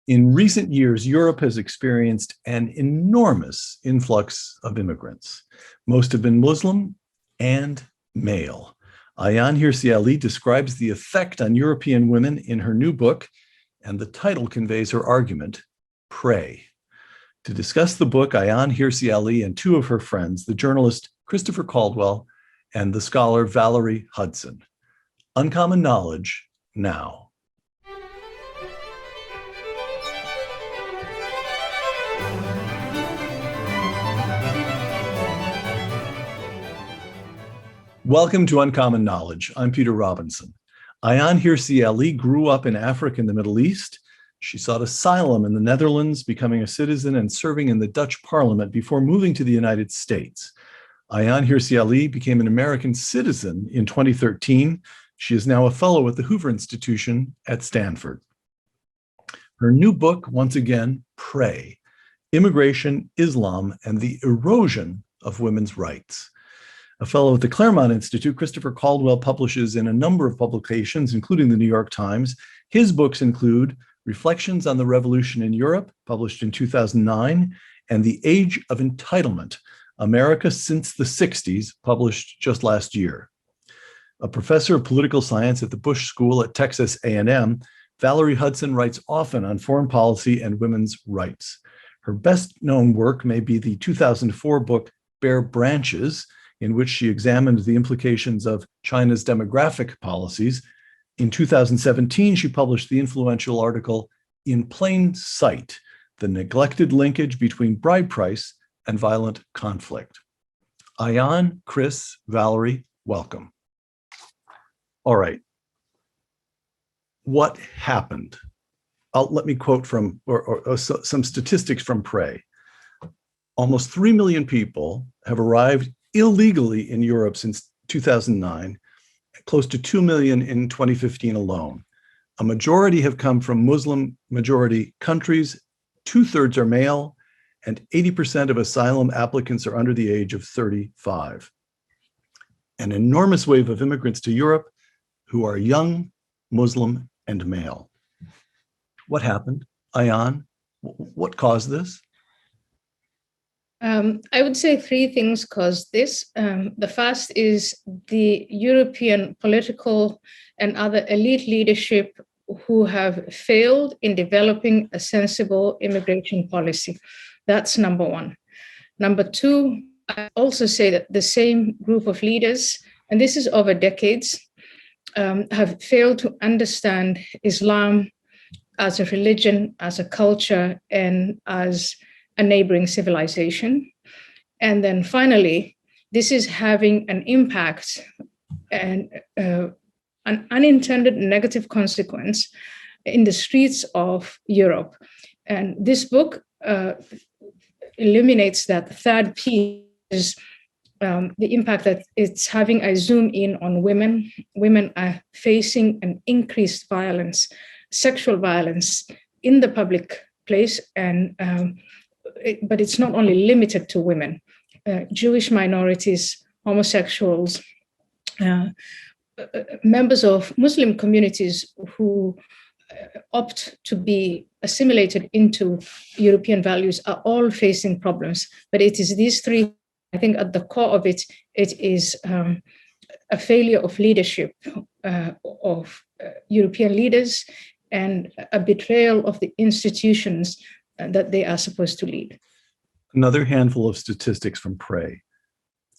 In recent years, Europe has experienced an enormous influx of immigrants. Most have been Muslim and male. Ayaan Hirsi Ali describes the effect on European women in her new book, and the title conveys her argument, Pray. To discuss the book, Ayaan Hirsi Ali and two of her friends, the journalist Christopher Caldwell and the scholar Valerie Hudson. Uncommon Knowledge now. Welcome to Uncommon Knowledge. I'm Peter Robinson. Ayaan Hirsi Ali grew up in Africa and the Middle East. She sought asylum in the Netherlands, becoming a citizen and serving in the Dutch Parliament before moving to the United States. Ayaan Hirsi Ali became an American citizen in 2013. She is now a fellow at the Hoover Institution at Stanford. Her new book, once again, Pray: Immigration, Islam, and the Erosion of Women's Rights. A fellow at the Claremont Institute, Christopher Caldwell publishes in a number of publications, including the New York Times. His books include Reflections on the Revolution in Europe, published in 2009, and The Age of Entitlement, America Since the Sixties, published just last year. A professor of political science at the Bush School at Texas A&M, Valerie Hudson writes often on foreign policy and women's rights. Her best-known work may be the 2004 book Bare Branches, in which she examined the implications of China's demographic policies. In 2017, she published the influential article In Plain Sight: The Neglected Linkage Between Bride Price and Violent Conflict. Ayaan, Chris, Valerie, welcome. All right. What happened? Let me quote from some statistics from Pray. Almost 3 million people have arrived illegally in Europe since 2009, close to 2 million in 2015 alone. A majority have come from Muslim majority countries, 2/3 are male, and 80% of asylum applicants are under the age of 35. An enormous wave of immigrants to Europe who are young, Muslim, and male. What happened? Ayaan, what caused this? I would say three things caused this. The first is the European political and other elite leadership who have failed in developing a sensible immigration policy. That's number one. Number two, I also say that the same group of leaders, and this is over decades, have failed to understand Islam as a religion, as a culture, and as a neighboring civilization. And then finally, this is having an impact and an unintended negative consequence in the streets of Europe. And this book illuminates that third piece is the impact that it's having. I zoom in on women. Women are facing an increased violence, sexual violence in the public place, and but it's not only limited to women. Jewish minorities, homosexuals, members of Muslim communities who opt to be assimilated into European values are all facing problems. But it is these three, I think at the core of it, it is a failure of leadership of European leaders and a betrayal of the institutions that they are supposed to lead. Another handful of statistics from Pray.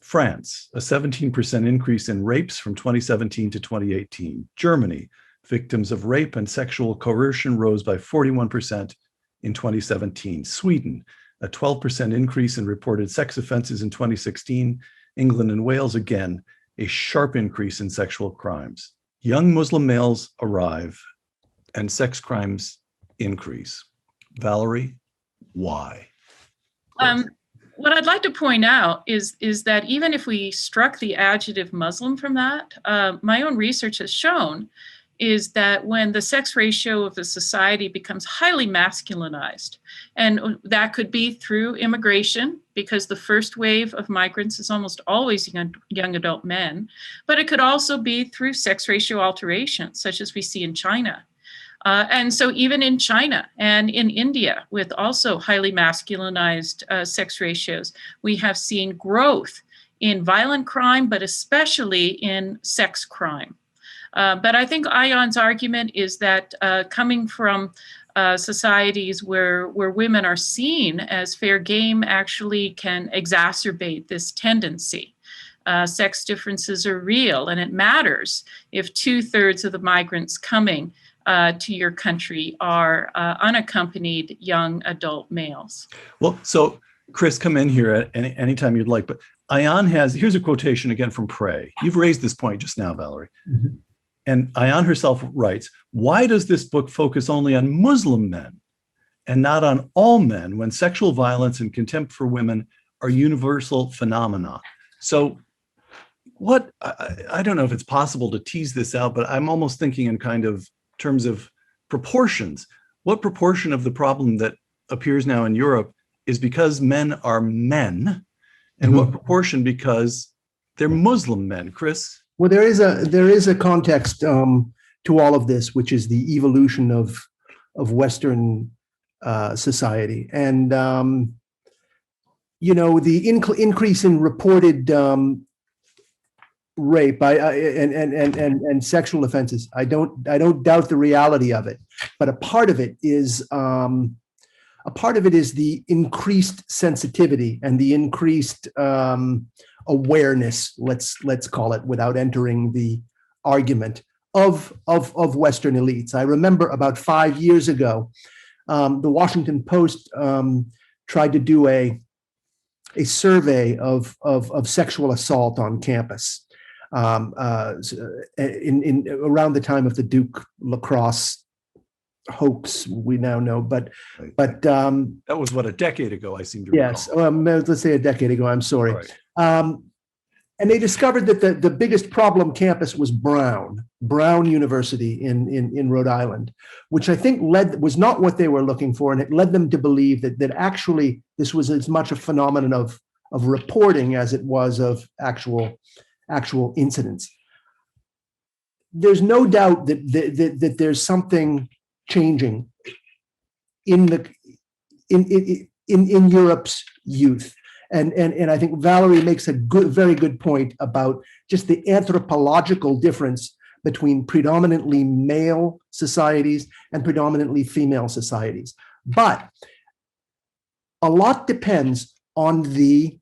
France, a 17% increase in rapes from 2017 to 2018. Germany, victims of rape and sexual coercion rose by 41% in 2017. Sweden, a 12% increase in reported sex offenses in 2016. England and Wales, again, a sharp increase in sexual crimes. Young Muslim males arrive and sex crimes increase. Valerie, why? What I'd like to point out is that even if we struck the adjective Muslim from that, my own research has shown is that when the sex ratio of the society becomes highly masculinized, and that could be through immigration, because the first wave of migrants is almost always young adult men, but it could also be through sex ratio alterations, such as we see in China. And so even in China and in India, with also highly masculinized sex ratios, we have seen growth in violent crime, but especially in sex crime. But I think Ayaan's argument is that coming from societies where women are seen as fair game actually can exacerbate this tendency. Sex differences are real, and it matters if 2/3 of the migrants coming to your country are unaccompanied young adult males. Well, so Chris, come in here at anytime you'd like, but Ayaan here's a quotation again from Prey. You've raised this point just now, Valerie. Mm-hmm. And Ayaan herself writes, why does this book focus only on Muslim men and not on all men when sexual violence and contempt for women are universal phenomena? So what, I don't know if it's possible to tease this out, but I'm almost thinking in kind of terms of proportions. What proportion of the problem that appears now in Europe is because men are men, and what proportion because they're Muslim men, Chris? Well, there is a context to all of this, which is the evolution of Western society, and the increase in reported rape and sexual offenses. I don't doubt the reality of it, but a part of it is the increased sensitivity and the increased awareness, let's call it, without entering the argument of Western elites. I remember about 5 years ago, the Washington Post tried to do a survey of sexual assault on campus in around the time of the Duke lacrosse hoax, we now know, but that was what, a decade ago, I seem to recall. Yes, let's say a decade ago. I'm sorry. Right. And they discovered that the biggest problem campus was Brown University in Rhode Island, which I think was not what they were looking for, and it led them to believe that actually this was as much a phenomenon of reporting as it was of actual incidents. There's no doubt that there's something changing in Europe's youth. And I think Valerie makes a very good point about just the anthropological difference between predominantly male societies and predominantly female societies. But a lot depends on the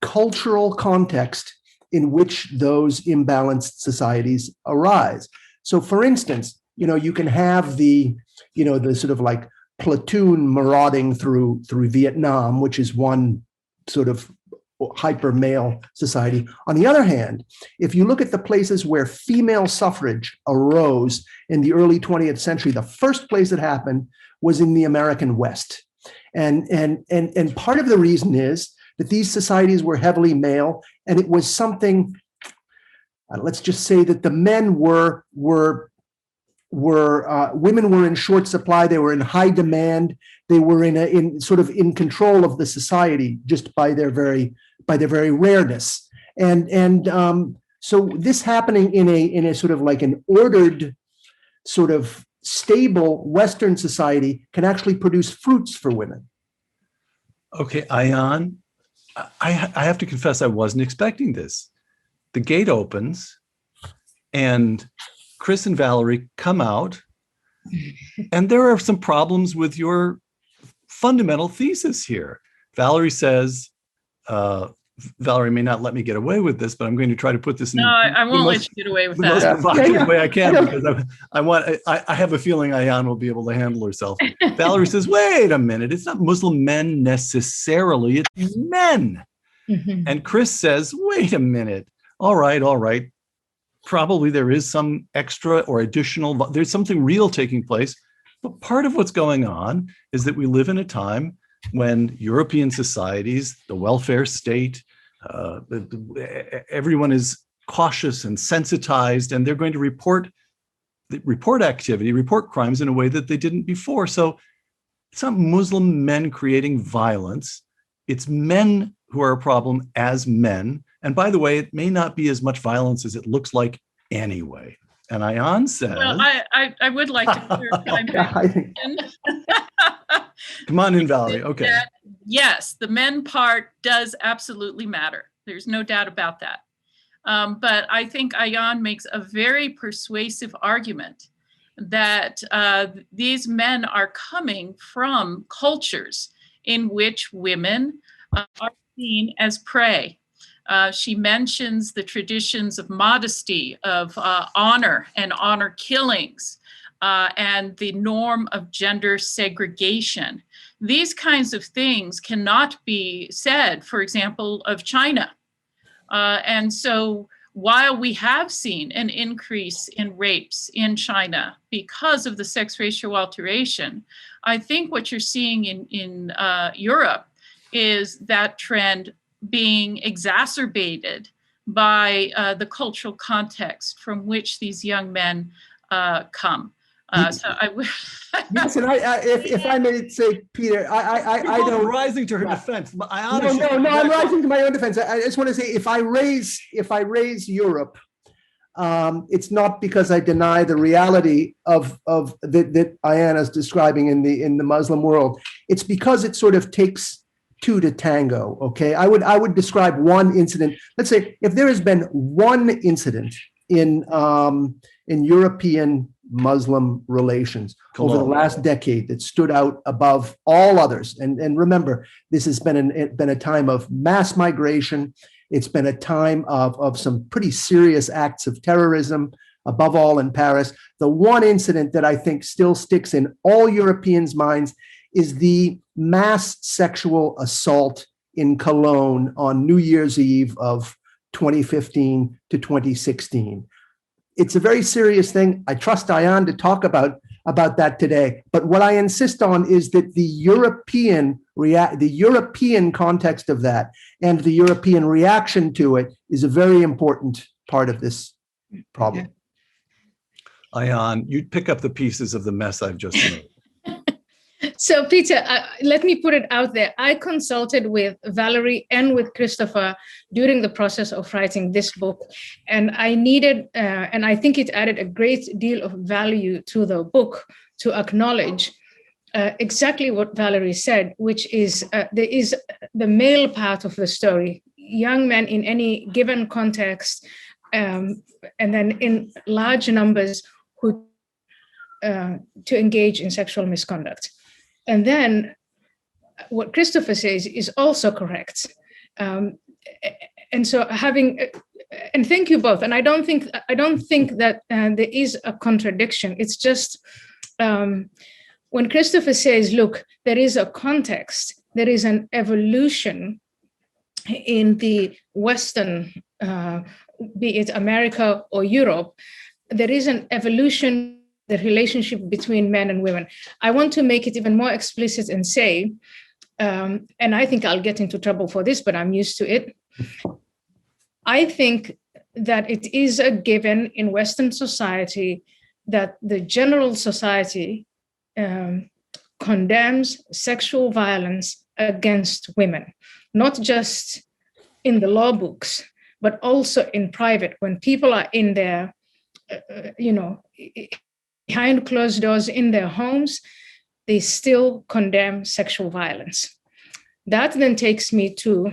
cultural context in which those imbalanced societies arise. So, for instance, you can have the sort of like platoon marauding through Vietnam, which is one sort of hyper male society. On the other hand, if you look at the places where female suffrage arose in the early 20th century, the first place it happened was in the American West. And part of the reason is that these societies were heavily male, and it was something, let's just say that the men were women were in short supply. They were in high demand. They were in control of the society just by their very rareness. And so this happening in a sort of like an ordered, sort of stable Western society can actually produce fruits for women. Okay, Ayaan, I have to confess I wasn't expecting this. The gate opens and Chris and Valerie come out, and there are some problems with your fundamental thesis here. Valerie says, Valerie may not let me get away with this, but I'm going to try to put this in. No, I won't let you get away with that. The most provocative way I can, because I have a feeling Ayaan will be able to handle herself. Valerie says, wait a minute, it's not Muslim men necessarily, it's men. Mm-hmm. And Chris says, wait a minute, all right. Probably there is some extra or additional, there's something real taking place. But part of what's going on is that we live in a time when European societies, the welfare state, everyone is cautious and sensitized, and they're going to report activity, report crimes in a way that they didn't before. So it's not Muslim men creating violence. It's men who are a problem as men. And by the way, it may not be as much violence as it looks like anyway. And Ayaan says, well, I would like to clarify. Come on in, Valerie. Okay. That, yes, the men part does absolutely matter. There's no doubt about that. But I think Ayaan makes a very persuasive argument that these men are coming from cultures in which women are seen as prey. She mentions the traditions of modesty, of honor and honor killings, and the norm of gender segregation. These kinds of things cannot be said, for example, of China. And so while we have seen an increase in rapes in China because of the sex ratio alteration, I think what you're seeing in Europe is that trend being exacerbated by the cultural context from which these young men come. So I would. Yes, and if I may say, Peter, I don't rising to her defense. But no, I'm rising to my own defense. I just want to say, if I raise Europe, it's not because I deny the reality of that Ayaan is describing in the Muslim world. It's because it sort of takes two to tango. Okay, I would describe one incident. Let's say if there has been one incident in European Muslim relations over the last decade that stood out above all others, and remember, this has been a time of mass migration. It's been a time of some pretty serious acts of terrorism, above all in Paris. The one incident that I think still sticks in all Europeans' minds is the mass sexual assault in Cologne on New Year's Eve of 2015 to 2016. It's a very serious thing. I trust Ayaan to talk about that today. But what I insist on is that the European context of that and the European reaction to it is a very important part of this problem. Ayaan, you'd pick up the pieces of the mess I've just made. So, Peter, let me put it out there. I consulted with Valerie and with Christopher during the process of writing this book, and I needed, and I think it added a great deal of value to the book to acknowledge exactly what Valerie said, which is there is the male part of the story, young men in any given context, and then in large numbers who to engage in sexual misconduct. And then what Christopher says is also correct. And so and thank you both. And I don't think that there is a contradiction. It's just when Christopher says, look, there is a context, there is an evolution in the Western, be it America or Europe, there is an evolution the relationship between men and women. I want to make it even more explicit and say, and I think I'll get into trouble for this, but I'm used to it. I think that it is a given in Western society that the general society condemns sexual violence against women, not just in the law books, but also in private, when people are in their, behind closed doors in their homes, they still condemn sexual violence. That then takes me to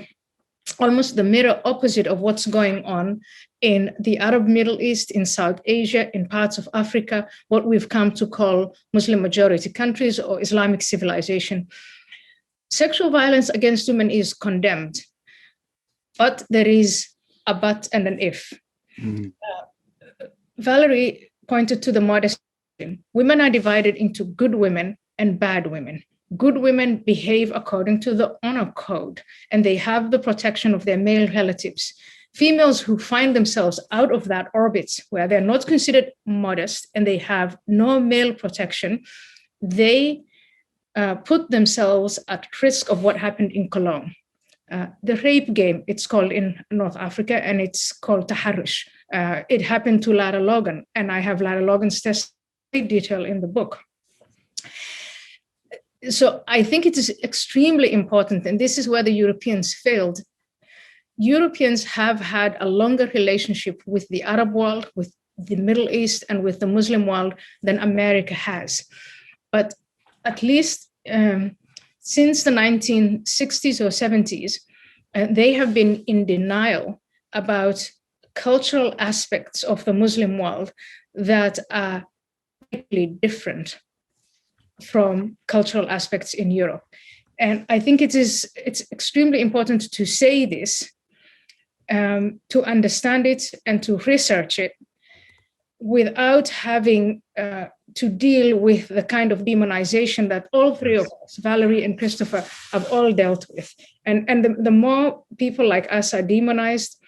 almost the mirror opposite of what's going on in the Arab Middle East, in South Asia, in parts of Africa, what we've come to call Muslim majority countries or Islamic civilization. Sexual violence against women is condemned, but there is a but and an if. Mm-hmm. Valerie pointed to the modesty. Women are divided into good women and bad women. Good women behave according to the honor code, and they have the protection of their male relatives. Females who find themselves out of that orbit, where they're not considered modest and they have no male protection, they put themselves at risk of what happened in Cologne. The rape game, it's called in North Africa, and it's called taharrush. It happened to Lara Logan, and I have Lara Logan's testimony detail in the book. So I think it is extremely important, and this is where the Europeans failed. Europeans have had a longer relationship with the Arab world, with the Middle East and with the Muslim world than America has. But at least since the 1960s or 70s, they have been in denial about cultural aspects of the Muslim world that are really different from cultural aspects in Europe. And I think it's extremely important to say this, to understand it and to research it without having to deal with the kind of demonization that all three of us, Valerie and Christopher, have all dealt with. And the more people like us are demonized,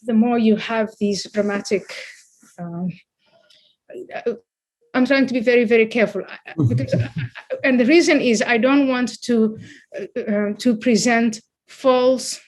the more you have these dramatic, I'm trying to be very, very careful. Because, and the reason is I don't want to present false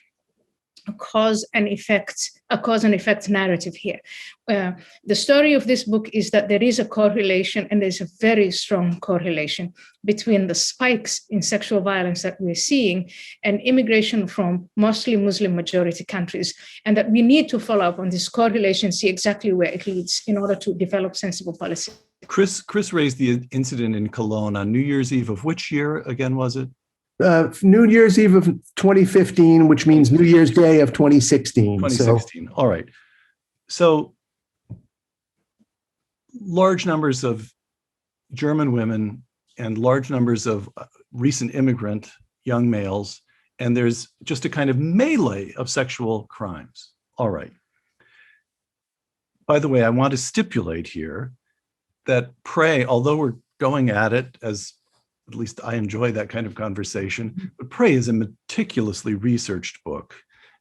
cause and effect narrative here. The story of this book is that there is a correlation, and there's a very strong correlation between the spikes in sexual violence that we're seeing and immigration from mostly Muslim majority countries, and that we need to follow up on this correlation, see exactly where it leads in order to develop sensible policy. Chris raised the incident in Cologne on New Year's Eve of which year again was it? New Year's Eve of 2015, which means New Year's Day of 2016. 2016. All right. So large numbers of German women and large numbers of recent immigrant young males, and there's just a kind of melee of sexual crimes. All right. By the way, I want to stipulate here that Prey, although we're going at it as at least I enjoy that kind of conversation, but Prey is a meticulously researched book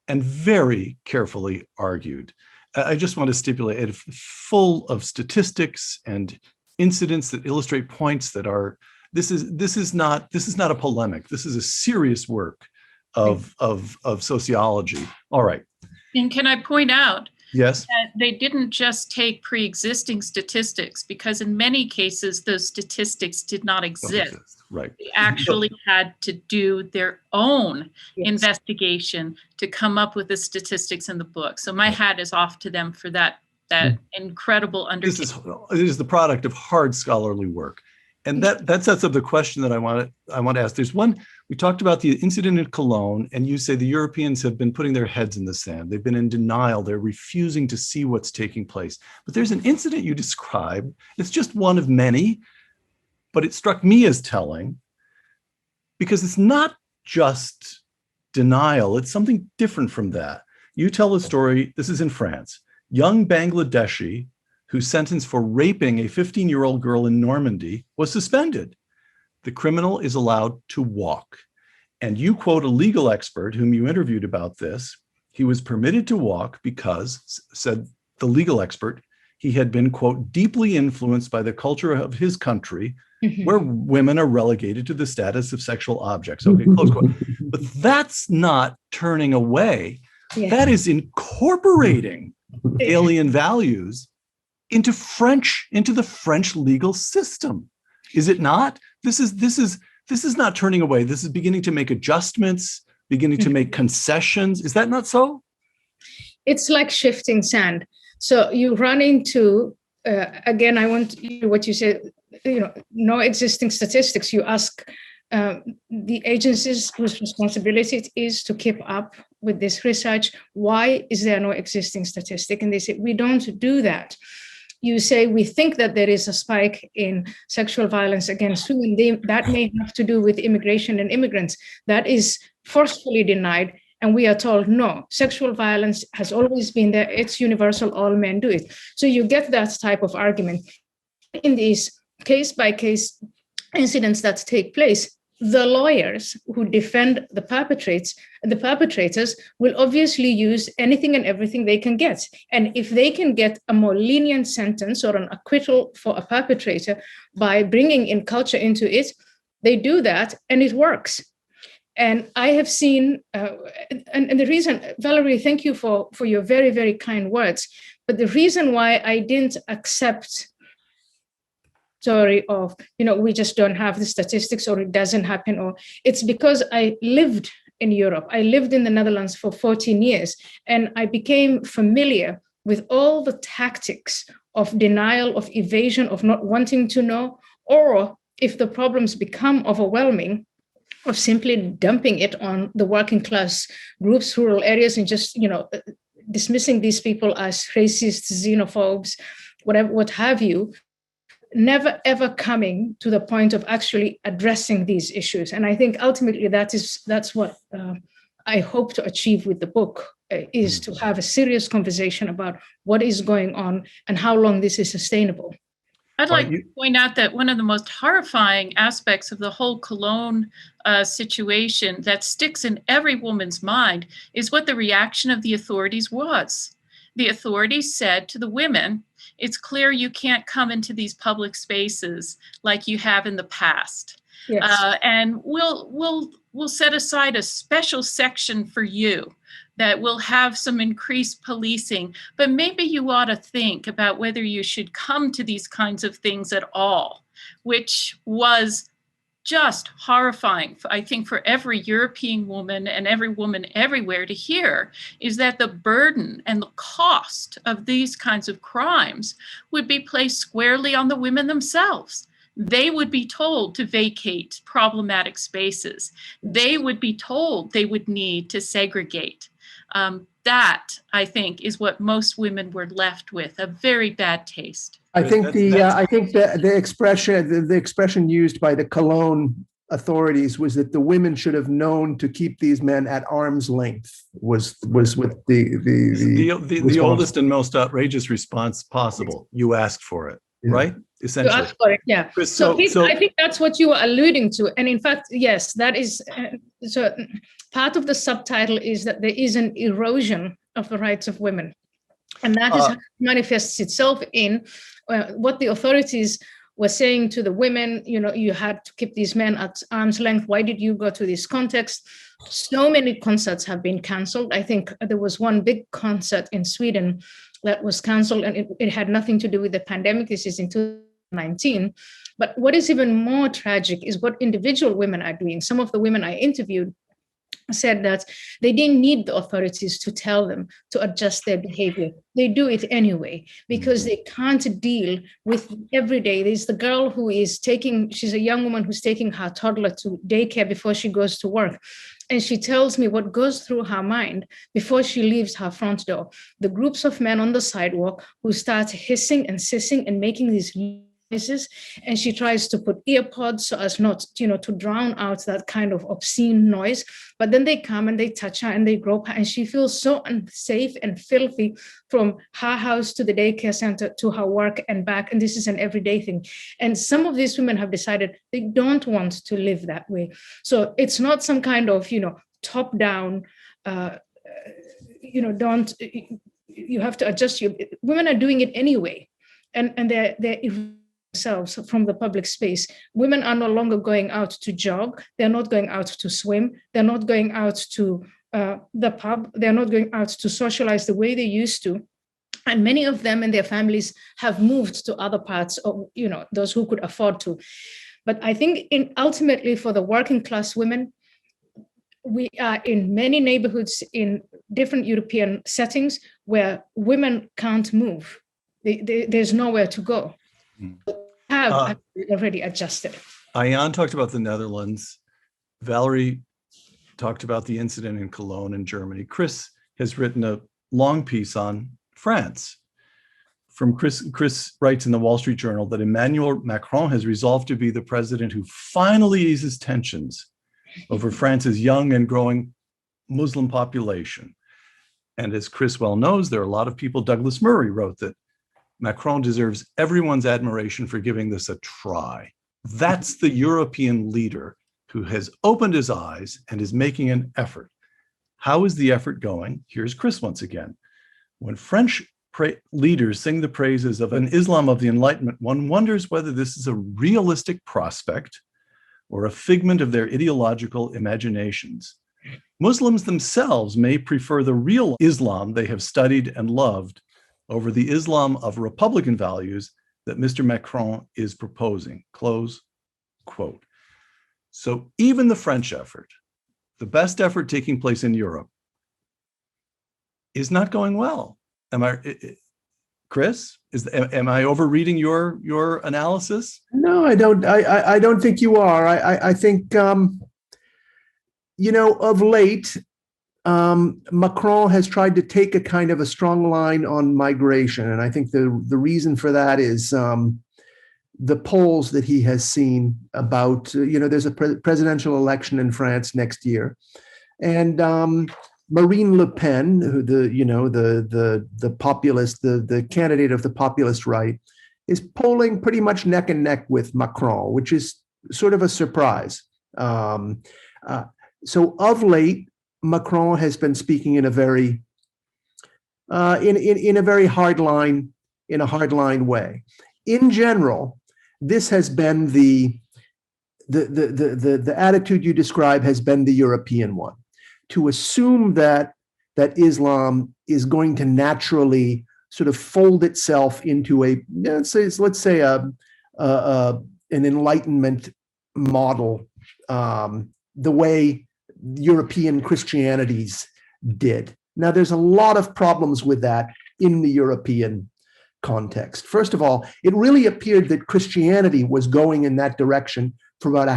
and very carefully argued. I just want to stipulate it full of statistics and incidents that illustrate points that are, this is not a polemic. This is a serious work of sociology. All right. And can I point out yes, that they didn't just take pre-existing statistics, because in many cases, those statistics did not exist. Right. They actually had to do their own investigation to come up with the statistics in the book. So my hat is off to them for that incredible undertaking. It is the product of hard scholarly work. And that sets up the question that I want to ask. There's one, we talked about the incident in Cologne, and you say the Europeans have been putting their heads in the sand. They've been in denial. They're refusing to see what's taking place. But there's an incident you describe. It's just one of many, but it struck me as telling because it's not just denial. It's something different from that. You tell a story, this is in France, young Bangladeshi whose sentence for raping a 15-year-old girl in Normandy was suspended. The criminal is allowed to walk. And you quote a legal expert whom you interviewed about this. He was permitted to walk because, said the legal expert, he had been, quote, deeply influenced by the culture of his country, where women are relegated to the status of sexual objects. Okay, close quote. But that's not turning away. Yeah. That is incorporating alien values into the French legal system. Is it not? This is not turning away. This is beginning to make adjustments, beginning to make concessions. Is that not so? It's like shifting sand. So you run into, again, I want what you said, no existing statistics. You ask the agencies whose responsibility it is to keep up with this research, why is there no existing statistic? And they say, we don't do that. You say, we think that there is a spike in sexual violence against women. That may have to do with immigration and immigrants. That is forcefully denied. And we are told, no, sexual violence has always been there. It's universal. All men do it. So you get that type of argument. In these case-by-case incidents that take place, the lawyers who defend the perpetrators will obviously use anything and everything they can get. And if they can get a more lenient sentence or an acquittal for a perpetrator by bringing in culture into it, they do that and it works. And I have seen, and the reason, Valerie, thank you for your very, very kind words. But the reason why I didn't accept story of, we just don't have the statistics or it doesn't happen, or it's because I lived in Europe. I lived in the Netherlands for 14 years and I became familiar with all the tactics of denial, of evasion, of not wanting to know, or if the problems become overwhelming, of simply dumping it on the working class groups, rural areas, and just, dismissing these people as racists, xenophobes, whatever, what have you, never ever coming to the point of actually addressing these issues. And I think ultimately that's what I hope to achieve with the book, is to have a serious conversation about what is going on and how long this is sustainable. I'd like to point out that one of the most horrifying aspects of the whole Cologne situation that sticks in every woman's mind is what the reaction of the authorities was. The authorities said to the women, it's clear you can't come into these public spaces like you have in the past. Yes. And we'll set aside a special section for you that will have some increased policing, but maybe you ought to think about whether you should come to these kinds of things at all, which was just horrifying, I think, for every European woman and every woman everywhere to hear, is that the burden and the cost of these kinds of crimes would be placed squarely on the women themselves. They would be told to vacate problematic spaces. They would be told they would need to segregate. That, I think, is what most women were left with, a very bad taste. I think the expression used by the Cologne authorities was that the women should have known to keep these men at arm's length. Was what the oldest and most outrageous response possible. You asked for it, right? Essentially. You asked for it, yeah. Chris, so I think that's what you were alluding to, and in fact, yes, that is. So part of the subtitle is that there is an erosion of the rights of women, and that manifests itself in what the authorities were saying to the women. You had to keep these men at arm's length. Why did you go to this context? So many concerts have been canceled. I think there was one big concert in Sweden that was canceled, and it had nothing to do with the pandemic. This is in 2019. But what is even more tragic is what individual women are doing. Some of the women I interviewed said that they didn't need the authorities to tell them to adjust their behavior. They do it anyway because they can't deal with every day. There's the girl who is she's a young woman who's taking her toddler to daycare before she goes to work. And she tells me what goes through her mind before she leaves her front door. The groups of men on the sidewalk who start hissing and sissing and making these noises, and she tries to put earpods so as not, to drown out that kind of obscene noise. But then they come and they touch her and they grope her, and she feels so unsafe and filthy from her house to the daycare center to her work and back. And this is an everyday thing. And some of these women have decided they don't want to live that way. So it's not some kind of, top down, you have to adjust women are doing it anyway. And they're themselves from the public space. Women are no longer going out to jog. They're not going out to swim. They're not going out to the pub. They're not going out to socialize the way they used to. And many of them and their families have moved to other parts of, those who could afford to. But I think ultimately for the working class women, we are in many neighborhoods in different European settings where women can't move. There's nowhere to go. Have already adjusted. Ayaan talked about the Netherlands. Valerie talked about the incident in Cologne in Germany. Chris has written a long piece on France. Chris writes in the Wall Street Journal that Emmanuel Macron has resolved to be the president who finally eases tensions over France's young and growing Muslim population. And as Chris well knows, there are a lot of people. Douglas Murray wrote that Macron deserves everyone's admiration for giving this a try. That's the European leader who has opened his eyes and is making an effort. How is the effort going? Here's Chris once again. When French leaders sing the praises of an Islam of the Enlightenment, one wonders whether this is a realistic prospect or a figment of their ideological imaginations. Muslims themselves may prefer the real Islam they have studied and loved over the Islam of Republican values that Mr. Macron is proposing, close quote. So even the French effort, the best effort taking place in Europe, is not going well. Chris, am I overreading your analysis? No, I don't. I don't think you are. I think of late, Macron has tried to take a kind of a strong line on migration, and I think the reason for that is the polls that he has seen about. There's a presidential election in France next year, and Marine Le Pen, who the populist, the candidate of the populist right, is polling pretty much neck and neck with Macron, which is sort of a surprise. So of late, Macron has been speaking in a very in a very hardline way. In general, this has been the attitude you describe has been the European one. To assume that Islam is going to naturally sort of fold itself into let's say an Enlightenment model, the way European Christianities did. Now, there's a lot of problems with that in the European context. First of all, it really appeared that Christianity was going in that direction for about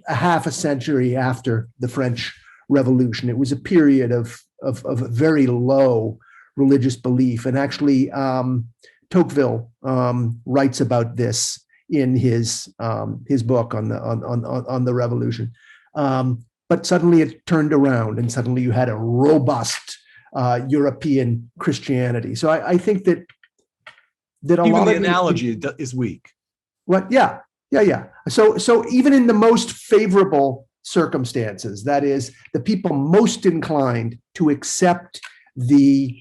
a half a century after the French Revolution. It was a period of very low religious belief, and actually Tocqueville writes about this in his book on the revolution. But suddenly it turned around, and suddenly you had a robust European Christianity. So I think that a even lot the of analogy is weak. What? Yeah. So even in the most favorable circumstances, that is, the people most inclined to accept the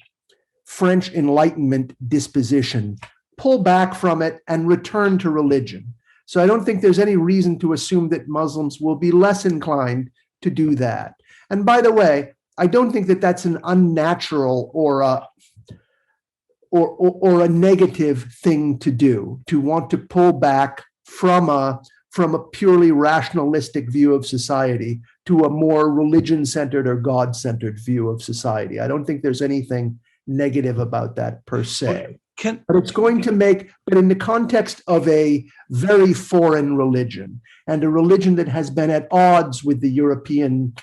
French Enlightenment disposition pull back from it and return to religion. So I don't think there's any reason to assume that Muslims will be less inclined to do that. And by the way, I don't think that that's an unnatural or a negative thing to do, to want to pull back from a purely rationalistic view of society to a more religion-centered or God-centered view of society. I don't think there's anything negative about that per se. But it's going to but in the context of a very foreign religion, and a religion that has been at odds with the European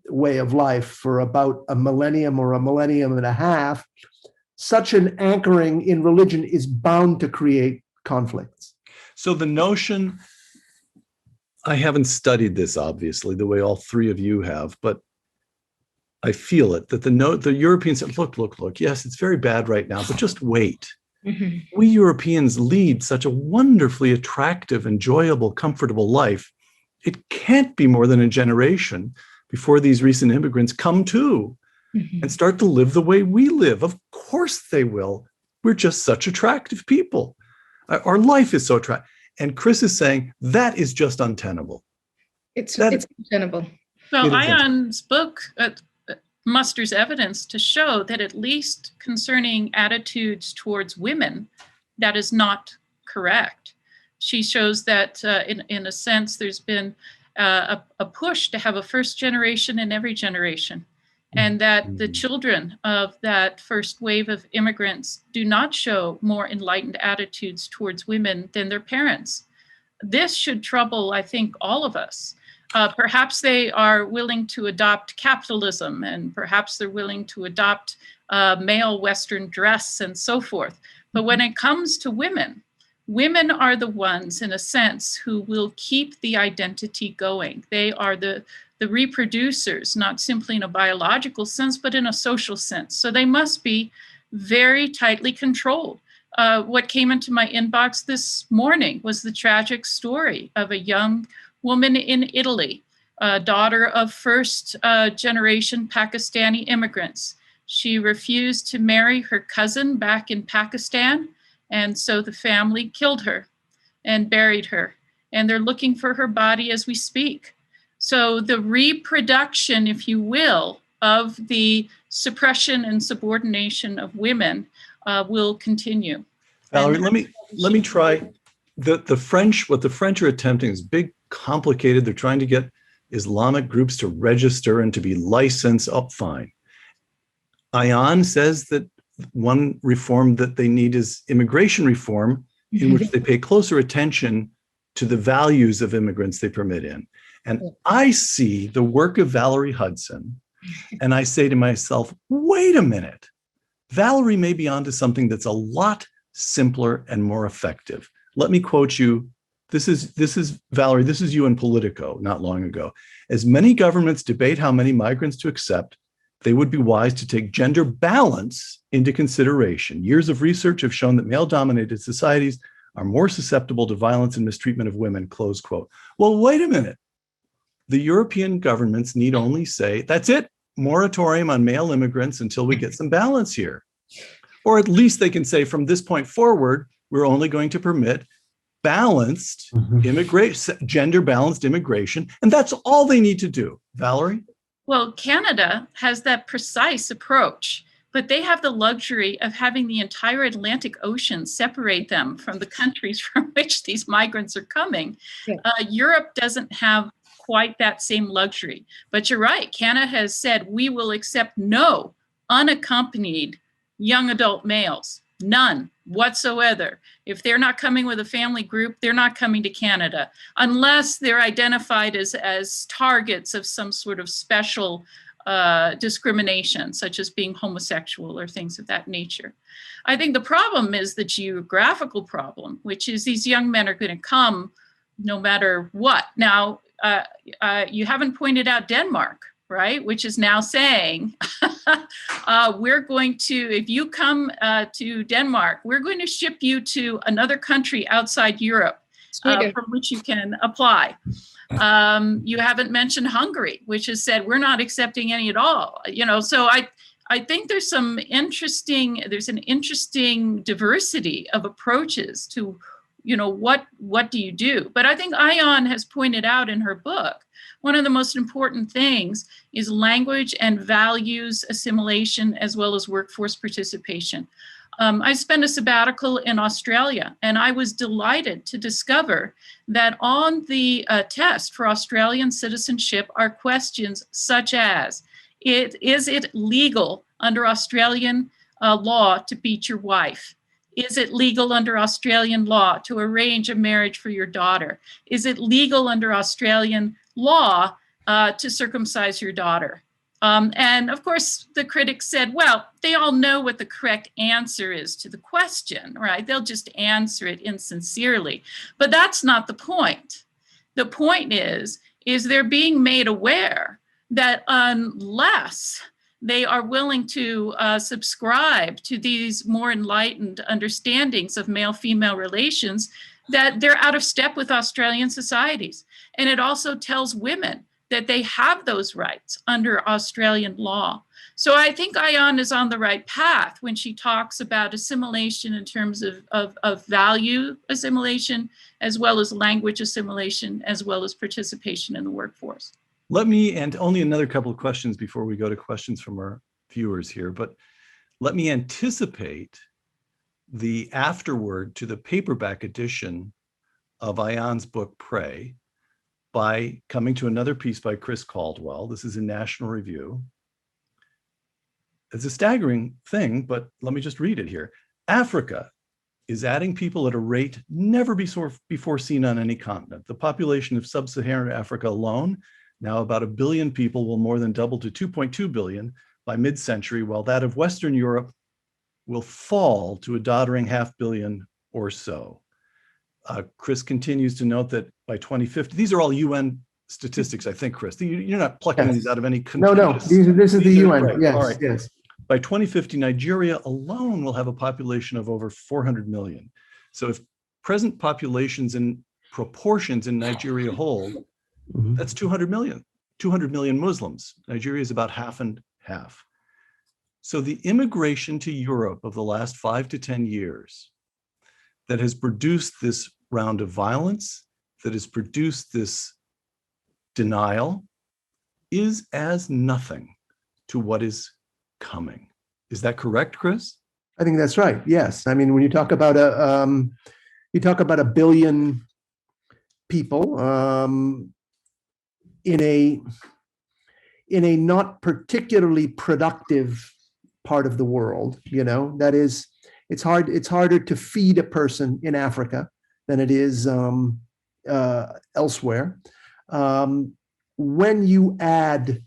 way of life for about a millennium or a millennium and a half, such an anchoring in religion is bound to create conflicts. So the notion, I haven't studied this obviously the way all three of you have, but I feel it, that the Europeans said, look, yes, it's very bad right now, but just wait. Mm-hmm. We Europeans lead such a wonderfully attractive, enjoyable, comfortable life. It can't be more than a generation before these recent immigrants come to and start to live the way we live. Of course they will. We're just such attractive people. Our life is so attractive. And Chris is saying that is just untenable. It's untenable. Well, Ayaan's book musters evidence to show that at least concerning attitudes towards women, that is not correct. She shows that in a sense, there's been a push to have a first generation in every generation, and that the children of that first wave of immigrants do not show more enlightened attitudes towards women than their parents. This should trouble, I think, all of us. Perhaps they are willing to adopt capitalism, and perhaps they're willing to adopt male Western dress and so forth. But when it comes to women, women are the ones, in a sense, who will keep the identity going. They are the reproducers, not simply in a biological sense, but in a social sense. So they must be very tightly controlled. What came into my inbox this morning was the tragic story of a young woman in Italy, daughter of first generation Pakistani immigrants. She refused to marry her cousin back in Pakistan, and so the family killed her and buried her. And they're looking for her body as we speak. So the reproduction, if you will, of the suppression and subordination of women will continue. Valerie, let me try. The French, what the French are attempting is big, complicated. They're trying to get Islamic groups to register and to be licensed. Fine. Ayaan says that one reform that they need is immigration reform, in which they pay closer attention to the values of immigrants they permit in. And I see the work of Valerie Hudson, and I say to myself, wait a minute, Valerie may be onto something that's a lot simpler and more effective. Let me quote you. This is Valerie, this is you in Politico not long ago. As many governments debate how many migrants to accept, they would be wise to take gender balance into consideration. Years of research have shown that male-dominated societies are more susceptible to violence and mistreatment of women, close quote. Well, wait a minute. The European governments need only say, that's it, moratorium on male immigrants until we get some balance here. Or at least they can say, from this point forward, we're only going to permit balanced immigration, gender balanced immigration. And that's all they need to do. Valerie? Well, Canada has that precise approach, but they have the luxury of having the entire Atlantic Ocean separate them from the countries from which these migrants are coming. Yeah. Europe doesn't have quite that same luxury. But you're right, Canada has said we will accept no unaccompanied young adult males, none whatsoever. If they're not coming with a family group, they're not coming to Canada, unless they're identified as targets of some sort of special discrimination, such as being homosexual or things of that nature. I think the problem is the geographical problem, which is these young men are going to come no matter what. Now, you haven't pointed out Denmark, right? Which is now saying, we're going to, if you come to Denmark, we're going to ship you to another country outside Europe from which you can apply. You haven't mentioned Hungary, which has said we're not accepting any at all. So I think there's an interesting diversity of approaches to, what do you do? But I think Ayaan has pointed out in her book, one of the most important things is language and values assimilation, as well as workforce participation. I spent a sabbatical in Australia, and I was delighted to discover that on the test for Australian citizenship are questions such as, is it legal under Australian law to beat your wife? Is it legal under Australian law to arrange a marriage for your daughter? Is it legal under Australian law to circumcise your daughter? And of course, the critics said, well, they all know what the correct answer is to the question, right? They'll just answer it insincerely. But that's not the point. The point is they're being made aware that unless they are willing to subscribe to these more enlightened understandings of male-female relations, that they're out of step with Australian societies. And it also tells women that they have those rights under Australian law. So I think Ayaan is on the right path when she talks about assimilation in terms of value assimilation, as well as language assimilation, as well as participation in the workforce. And only another couple of questions before we go to questions from our viewers here, but let me anticipate the afterword to the paperback edition of Ayaan's book, Prey, by coming to another piece by Chris Caldwell. This is in National Review. It's a staggering thing, but let me just read it here. Africa is adding people at a rate never before seen on any continent. The population of sub-Saharan Africa alone, now about 1 billion people, will more than double to 2.2 billion by mid-century, while that of Western Europe will fall to a doddering 500 million or so. Chris continues to note that by 2050, these are all UN statistics, I think, Chris. You're not plucking these out of any... No, this is the UN, right. Yes, all right. Yes. By 2050, Nigeria alone will have a population of over 400 million. So if present populations and proportions in Nigeria hold, that's 200 million Muslims. Nigeria is about half and half. So the immigration to Europe of the last 5 to 10 years that has produced this round of violence, that has produced this denial, is as nothing to what is coming. Is that correct, Chris? I think that's right. Yes. I mean, when you talk about 1 billion people in a not particularly productive part of the world. That is, it's harder to feed a person in Africa than it is elsewhere. When you add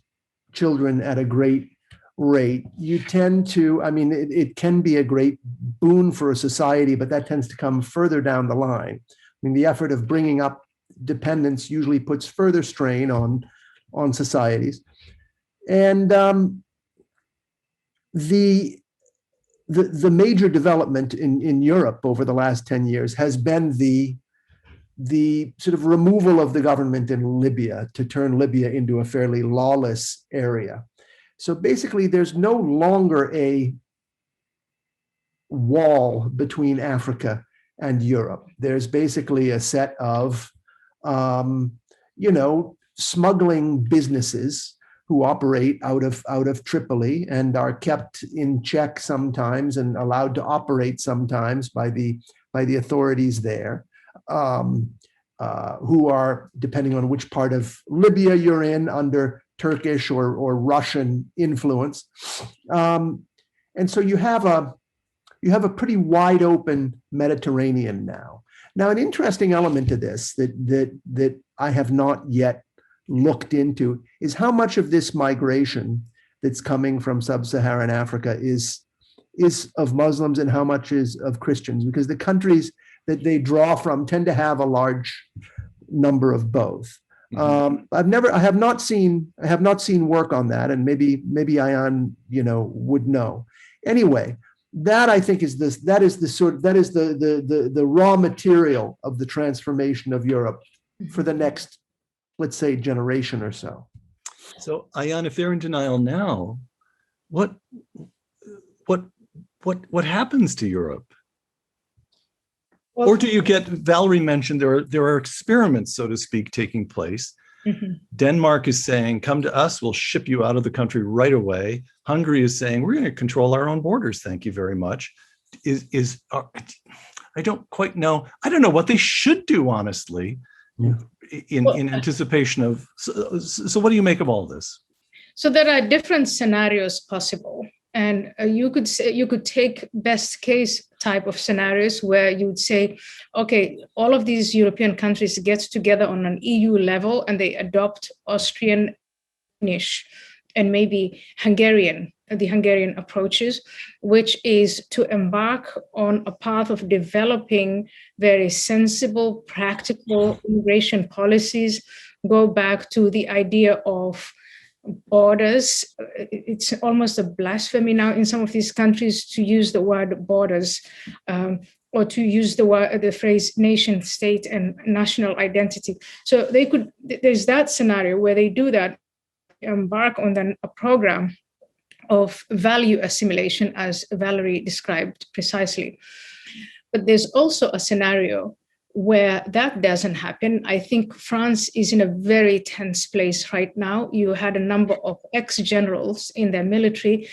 children at a great rate, you tend to, it can be a great boon for a society, but that tends to come further down the line. The effort of bringing up dependents usually puts further strain on societies. And the major development in Europe over the last 10 years has been the sort of removal of the government in Libya to turn Libya into a fairly lawless area. So basically, there's no longer a wall between Africa and Europe. There's basically a set of, smuggling businesses who operate out of Tripoli and are kept in check sometimes and allowed to operate sometimes by the authorities there, who are, depending on which part of Libya you're in, under Turkish or Russian influence. And so you have a pretty wide open Mediterranean now. Now, an interesting element to this that I have not yet looked into is how much of this migration that's coming from sub-Saharan Africa is of Muslims and how much is of Christians, because the countries that they draw from tend to have a large number of both. I have not seen work on that, and maybe Ayaan, would know. Anyway, that I think is the raw material of the transformation of Europe for the next, let's say, generation or so. So Ayaan, if they're in denial now, what happens to Europe? Well, or do you get, Valerie mentioned there are experiments, so to speak, taking place. Mm-hmm. Denmark is saying, come to us, we'll ship you out of the country right away. Hungary is saying, we're going to control our own borders, thank you very much. I don't quite know. I don't know what they should do, honestly, in anticipation of. So what do you make of all this? So there are different scenarios possible. And you could take best case type of scenarios where you'd say, okay, all of these European countries get together on an EU level and they adopt Austrian, Finnish, and maybe the Hungarian approaches, which is to embark on a path of developing very sensible, practical immigration policies, go back to the idea of borders. It's almost a blasphemy now in some of these countries to use the word borders or to use the phrase nation state and national identity. So there's that scenario where they do that, embark on then a program of value assimilation, as Valerie described precisely. But there's also a scenario where that doesn't happen. I think France is in a very tense place right now. You had a number of ex-generals in their military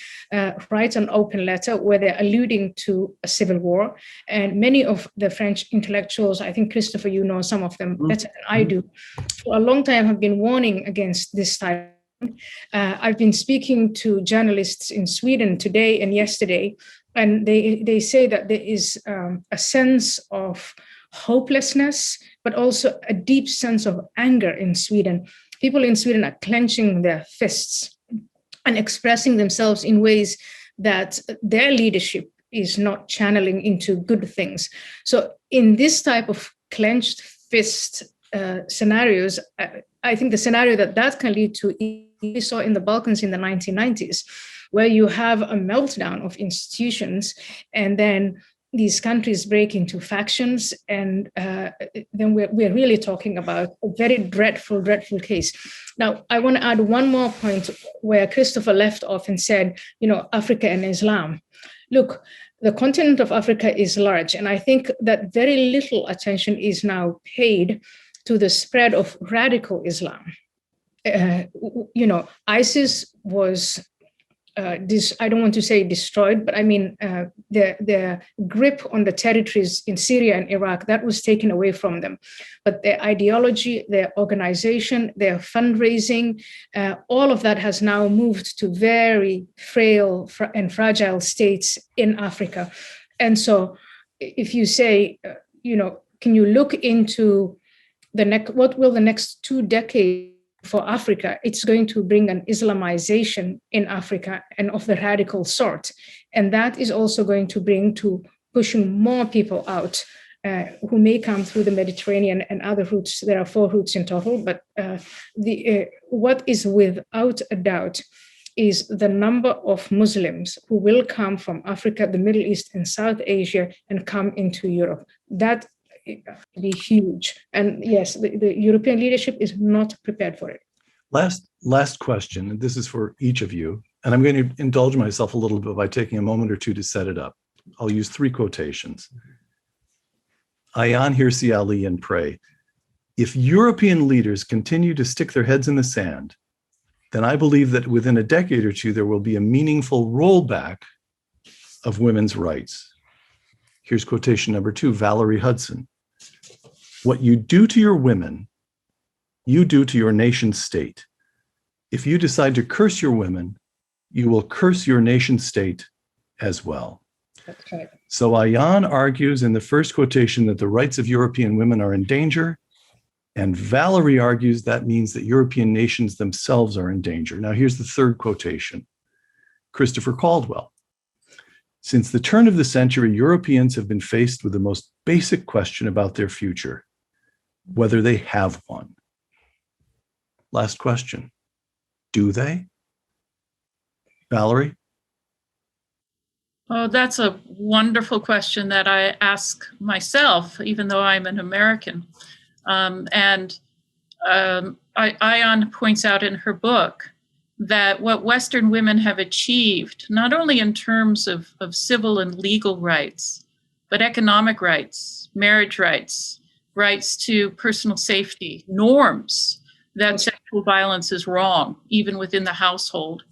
write an open letter where they're alluding to a civil war. And many of the French intellectuals, I think, Christopher, you know some of them better than I do, for a long time have been warning against this type. I've been speaking to journalists in Sweden today and yesterday, and they say that there is a sense of hopelessness, but also a deep sense of anger in Sweden. People in Sweden are clenching their fists and expressing themselves in ways that their leadership is not channeling into good things. So in this type of clenched fist scenarios, I think the scenario that can lead to, we saw in the Balkans in the 1990s, where you have a meltdown of institutions and then these countries break into factions, and then we're really talking about a very dreadful case. Now, I want to add one more point where Christopher left off and said, Africa and Islam. Look, the continent of Africa is large, and I think that very little attention is now paid to the spread of radical Islam. ISIS was I don't want to say destroyed, but I mean, their grip on the territories in Syria and Iraq, that was taken away from them. But their ideology, their organization, their fundraising, all of that has now moved to very frail and fragile states in Africa. And so if you say, can you look into what will the next 2 decades for Africa? It's going to bring an Islamization in Africa and of the radical sort. And that is also going to bring to pushing more people out who may come through the Mediterranean and other routes. There are 4 routes in total, but what is without a doubt is the number of Muslims who will come from Africa, the Middle East, and South Asia and come into Europe. That will be huge. And yes, the European leadership is not prepared for it. Last question, and this is for each of you, and I'm going to indulge myself a little bit by taking a moment or two to set it up. I'll use 3 quotations. Ayaan Hirsi Ali and pray, if European leaders continue to stick their heads in the sand, then I believe that within a decade or 2, there will be a meaningful rollback of women's rights. Here's quotation number 2, Valerie Hudson. What you do to your women, you do to your nation state. If you decide to curse your women, you will curse your nation state as well. That's right. So Ayaan argues in the first quotation that the rights of European women are in danger, and Valerie argues that means that European nations themselves are in danger. Now here's the third quotation, Christopher Caldwell. Since the turn of the century, Europeans have been faced with the most basic question about their future, whether they have one. Last question. Do they? Valerie? Oh, that's a wonderful question that I ask myself, even though I'm an American. Ayaan points out in her book that what Western women have achieved, not only in terms of civil and legal rights, but economic rights, marriage rights, rights to personal safety, norms that sexual violence is wrong, even within the household.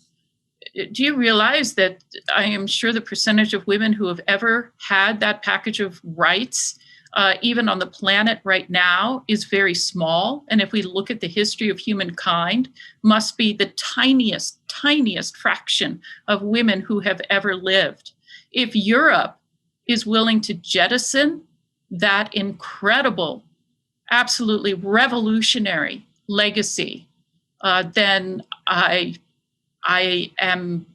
Do you realize that I am sure the percentage of women who have ever had that package of rights, even on the planet right now, is very small? And if we look at the history of humankind, must be the tiniest fraction of women who have ever lived. If Europe is willing to jettison that incredible, absolutely revolutionary legacy, then I am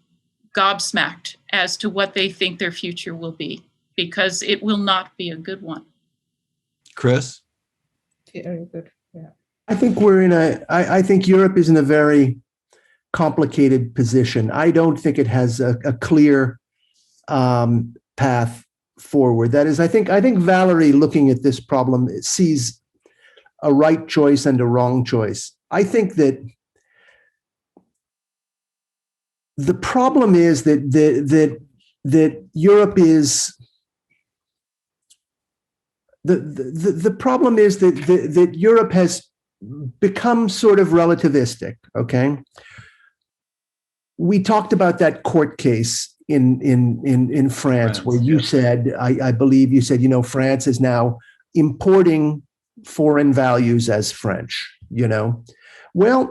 gobsmacked as to what they think their future will be, because it will not be a good one. Chris? Very good. Yeah. I think I think Europe is in a very complicated position. I don't think it has a clear path forward. That is, I think Valerie, looking at this problem, sees a right choice and a wrong choice. I think that the problem is that Europe is the problem is that Europe has become sort of relativistic. Okay, we talked about that court case in France, where you said, I believe you said, France is now importing foreign values as French. Well,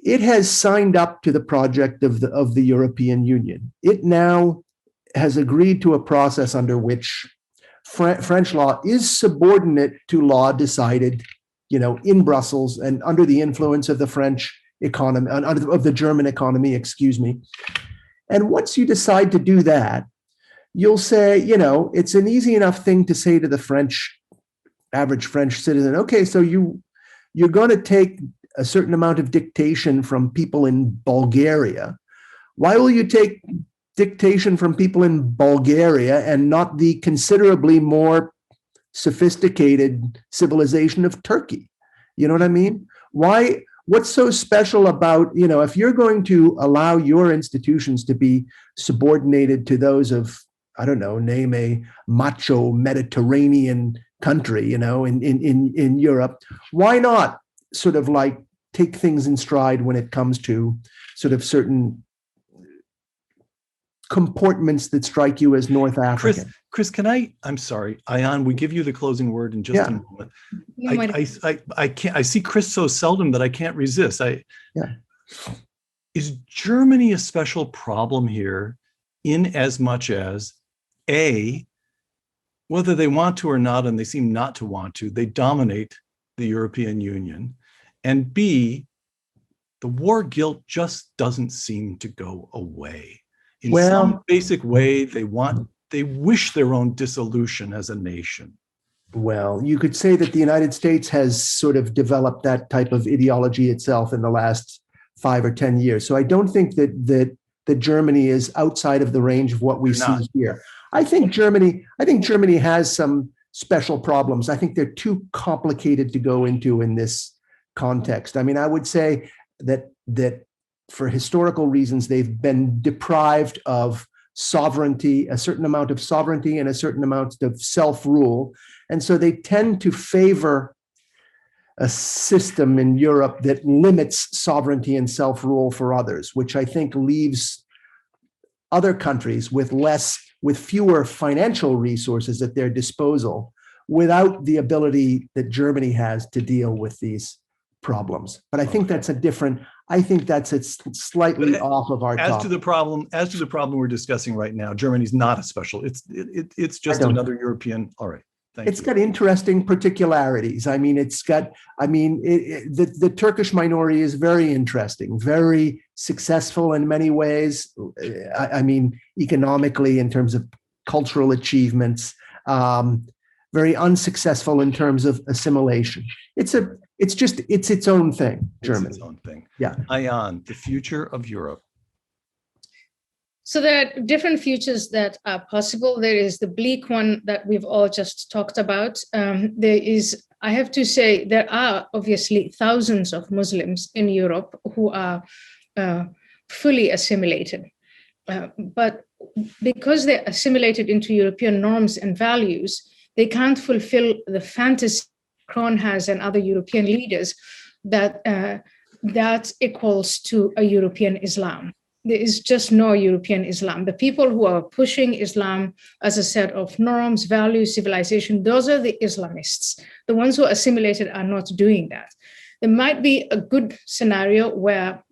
it has signed up to the project of the European Union. It now has agreed to a process under which French law is subordinate to law decided, in Brussels and under the influence of the French economy, of the German economy, excuse me. And once you decide to do that, you'll say, it's an easy enough thing to say to the average French citizen, okay, so you're going to take a certain amount of dictation from people in Bulgaria. Why will you take dictation from people in Bulgaria and not the considerably more sophisticated civilization of Turkey? You know what I mean? What's so special about, if you're going to allow your institutions to be subordinated to those of, I don't know, name a macho Mediterranean country, in Europe, why not sort of like take things in stride when it comes to sort of certain comportments that strike you as North African? Chris, I'm sorry, Ayaan, we give you the closing word in just a moment. I see Chris so seldom that I can't resist. Is Germany a special problem here in as much as A, whether they want to or not, and they seem not to want to, they dominate the European Union, and B, the war guilt just doesn't seem to go away. In some basic way, they wish their own dissolution as a nation. Well, you could say that the United States has sort of developed that type of ideology itself in the last 5 or 10 years. So I don't think that Germany is outside of the range of what we see here. I think Germany has some special problems. I think they're too complicated to go into in this context. I mean, I would say that for historical reasons, they've been deprived of sovereignty, a certain amount of sovereignty and a certain amount of self-rule. And so they tend to favor a system in Europe that limits sovereignty and self-rule for others, which I think leaves other countries with fewer financial resources at their disposal without the ability that Germany has to deal with these problems. But I think that's slightly off of our topic. As to the problem we're discussing right now, Germany's not a special. It's just another European. All right. It's got interesting particularities. I mean, the Turkish minority is very interesting, very successful in many ways. I mean, economically, in terms of cultural achievements, very unsuccessful in terms of assimilation. It's its own thing, Germany. It's its own thing. Yeah. Ayaan, the future of Europe. So there are different futures that are possible. There is the bleak one that we've all just talked about. I have to say, there are obviously thousands of Muslims in Europe who are fully assimilated. But because they're assimilated into European norms and values, they can't fulfill the fantasy Macron has and other European leaders that equals to a European Islam. There is just no European Islam. The people who are pushing Islam as a set of norms, values, civilization, those are the Islamists. The ones who are assimilated are not doing that. There might be a good scenario where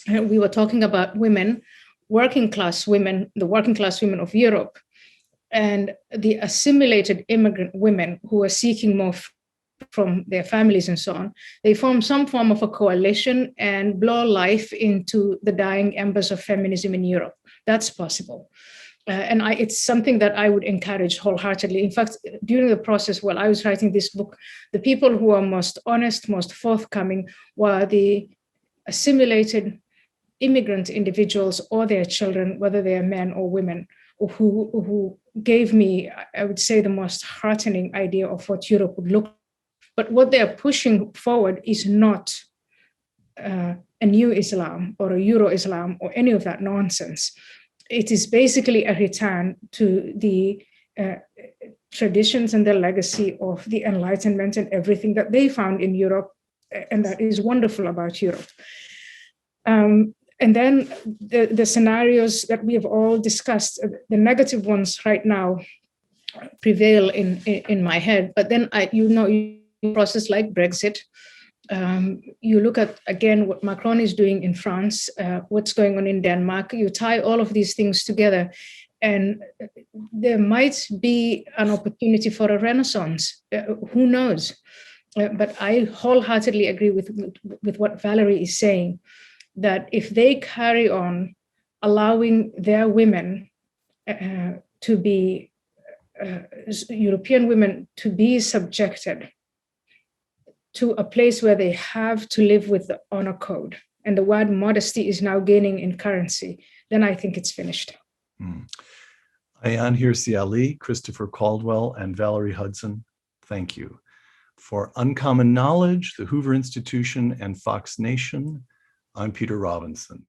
we were talking about women, working class women, the working class women of Europe, and the assimilated immigrant women who are seeking more from their families and so on. They form some form of a coalition and blow life into the dying embers of feminism in Europe. That's possible. It's something that I would encourage wholeheartedly. In fact, during the process while I was writing this book, the people who are most honest, most forthcoming were the assimilated immigrant individuals or their children, whether they are men or women, who gave me, I would say, the most heartening idea of what Europe would look like. But what they are pushing forward is not a new Islam or a Euro-Islam or any of that nonsense. It is basically a return to the traditions and the legacy of the Enlightenment and everything that they found in Europe, and that is wonderful about Europe. And then the scenarios that we have all discussed, the negative ones right now prevail in my head. But then process like Brexit, you look at, again, what Macron is doing in France, what's going on in Denmark, you tie all of these things together, and there might be an opportunity for a renaissance. Who knows? But I wholeheartedly agree with what Valerie is saying, that if they carry on allowing their women to be, European women to be subjected to a place where they have to live with the honor code, and the word modesty is now gaining in currency, then I think it's finished. Ayaan Hirsi Ali, Christopher Caldwell, and Valerie Hudson, thank you. For Uncommon Knowledge, the Hoover Institution, and Fox Nation, I'm Peter Robinson.